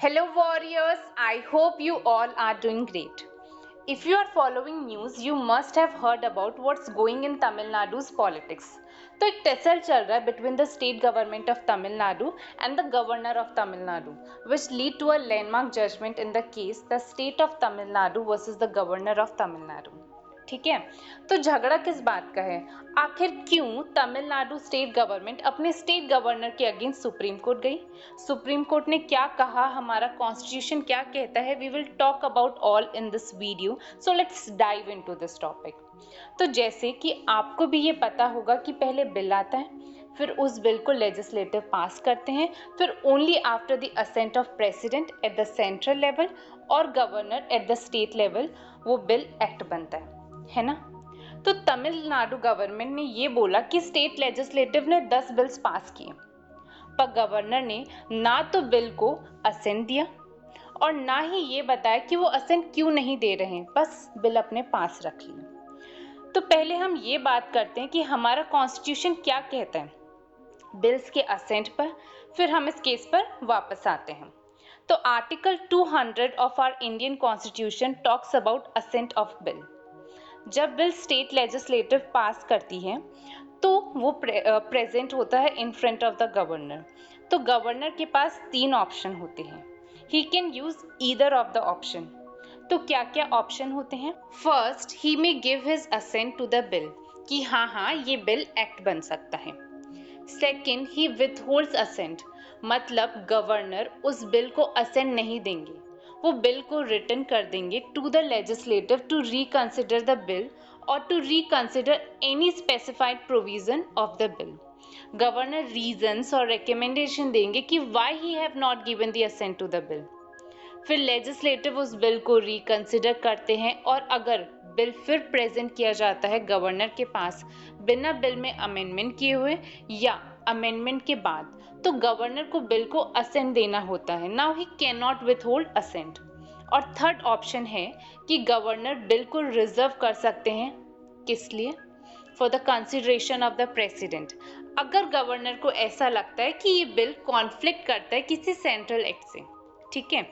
Hello warriors, I hope you all are doing great. If you are following news, you must have heard about what's going in Tamil Nadu's politics. तो एक tassel चल रहा है between the state government of Tamil Nadu and the governor of Tamil Nadu, which lead to a landmark judgment in the case the state of Tamil Nadu versus the governor of Tamil Nadu. ठीक है, तो झगड़ा किस बात का है? आखिर क्यों तमिलनाडु स्टेट गवर्नमेंट अपने स्टेट गवर्नर के अगेंस्ट सुप्रीम कोर्ट गई? सुप्रीम कोर्ट ने क्या कहा, हमारा कॉन्स्टिट्यूशन क्या कहता है? We will talk about all in this video, so let's dive into this topic. तो जैसे कि आपको भी ये पता होगा कि पहले बिल आता है, फिर उस बिल को लेजिस्लेटिव पास करते हैं, फिर only after the assent of president at the central level और governor at the state level वो बिल एक्ट बनता है ना? तो तमिलनाडु गवर्नमेंट ने ये बोला कि स्टेट लेजिस्लेटिव ने 10 बिल्स पास किए, पर गवर्नर ने ना तो बिल को असेंट दिया और ना ही ये बताया कि वो असेंट क्यों नहीं दे रहे हैं, बस बिल अपने पास रख लिए। तो पहले हम ये बात करते हैं कि हमारा कॉन्स्टिट्यूशन क्या कहता है बिल्स के असेंट पर, फिर हम इस केस पर वापस आते हैं। तो article 200 of our Indian constitution talks about assent of bill. जब बिल स्टेट लेजिस्लेटिव पास करती है तो वो प्रेजेंट होता है in front of the governor. तो गवर्नर के पास 3 ऑप्शन होते हैं, he can use either of the option. तो क्या क्या ऑप्शन होते हैं? First, he may give his assent to the bill कि हाँ ये बिल एक्ट बन सकता है। सेकेंड, ही विथहोल्ड्स असेंट, मतलब गवर्नर उस बिल को असेंट नहीं देंगे, वो बिल को रिटर्न कर देंगे to the legislative to reconsider the bill और to reconsider any specified provision of the bill. Governor reasons और रिकमेंडेशन देंगे कि why he have not given the assent to the bill. फिर लेजिस्लेटिव उस bill को reconsider करते हैं और अगर बिल फिर प्रेजेंट किया जाता है गवर्नर के पास बिना बिल में अमेंडमेंट किए हुए या अमेंडमेंट के बाद, तो गवर्नर को बिल को असेंट देना होता है। Now he cannot withhold assent. और थर्ड ऑप्शन है कि गवर्नर बिल को रिजर्व कर सकते हैं। किस लिए? For the consideration of the president. अगर गवर्नर को ऐसा लगता है कि ये बिल कॉन्फ्लिक्ट करता है किसी सेंट्रल एक्ट से। ठीक है,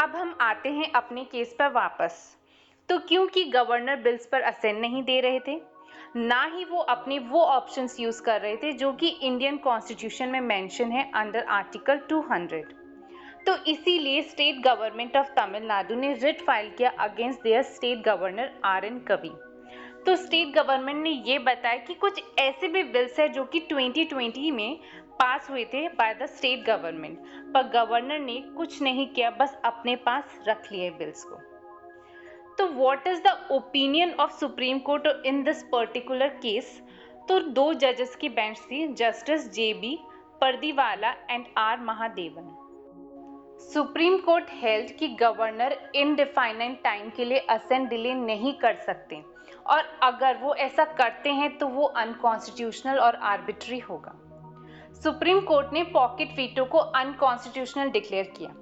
अब हम आते हैं अपने केस पर वापस। तो क्योंकि गवर्नर बिल्स पर असेंट नहीं दे रहे थे, ना ही वो अपने वो ऑप्शंस यूज कर रहे थे जो कि इंडियन कॉन्स्टिट्यूशन में मेंशन है अंडर आर्टिकल 200, तो इसीलिए स्टेट गवर्नमेंट ऑफ तमिलनाडु ने रिट फाइल किया against their state governor RN कवि। तो स्टेट गवर्नमेंट ने ये बताया कि कुछ ऐसे भी बिल्स है जो कि 2020 में पास हुए थे बाय द स्टेट गवर्नमेंट, पर गवर्नर ने कुछ नहीं किया, बस अपने पास रख लिए बिल्स को। तो what is the opinion of supreme court in this particular case? तो 2 जजेस की बेंच थी, justice JB Pardiwala and R Mahadevan. Supreme court held कि गवर्नर इनडिफाइनाइट टाइम के लिए असेंट डिले नहीं कर सकते और अगर वो ऐसा करते हैं तो वो अनकॉन्स्टिट्यूशनल और आर्बिट्री होगा। सुप्रीम कोर्ट ने पॉकेट वीटो को अनकॉन्स्टिट्यूशनल डिक्लेयर किया।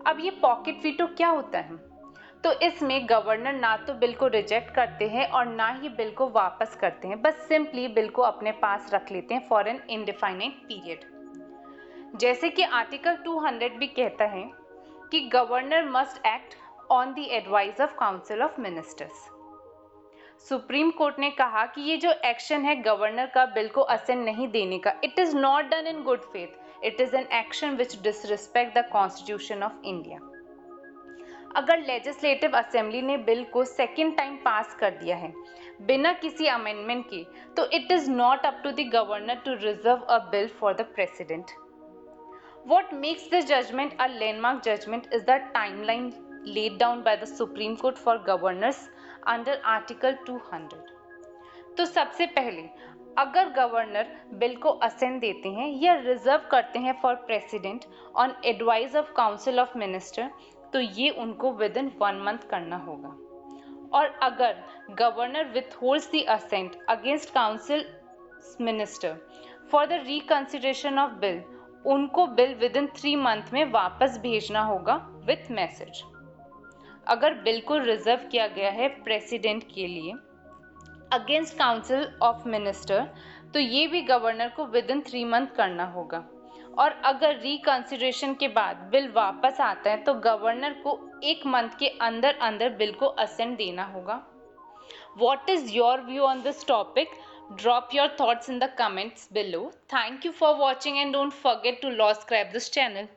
अब ये पॉकेट वीटो क्या होता है? तो इसमें गवर्नर ना तो बिल को रिजेक्ट करते हैं और ना ही बिल को वापस करते हैं, बस सिंपली बिल को अपने पास रख लेते हैं फॉर एन इनडिफाइनाइट पीरियड। जैसे कि आर्टिकल 200 भी कहता है कि governor must act on the advice of council of ministers. Supreme court ने कहा कि ये जो एक्शन है गवर्नर का बिल को असेंट नहीं देने का, it is not done in good faith, it is an action which disrespect the constitution of India. अगर लेजिस्लेटिव असेंबली ने बिल को सेकेंड टाइम पास कर दिया है बिना किसी अमेंडमेंट के, तो it is not up to the governor to reserve a bill for the president. What makes this judgment a landmark judgment is the timeline laid down by the Supreme Court for governors under Article 200. तो सबसे पहले अगर governor bill को ascent देते हैं या reserve करते हैं for president on advice of council of minister, तो ये उनको विद इन 1 मंथ करना होगा। और अगर governor withholds the assent against council minister for the reconsideration of bill, उनको बिल विद इन 3 मंथ में वापस भेजना होगा विथ मैसेज। अगर बिल को रिजर्व किया गया है प्रेसिडेंट के लिए अगेंस्ट काउंसिल ऑफ मिनिस्टर, तो ये भी गवर्नर को विद इन 3 मंथ करना होगा। और अगर रिकंसिडरेशन के बाद बिल वापस आता है तो गवर्नर को 1 मंथ के अंदर अंदर बिल को असेंट देना होगा। What is your view on this topic? Drop your thoughts in the comments below. Thank you for watching and don't forget to subscribe this channel.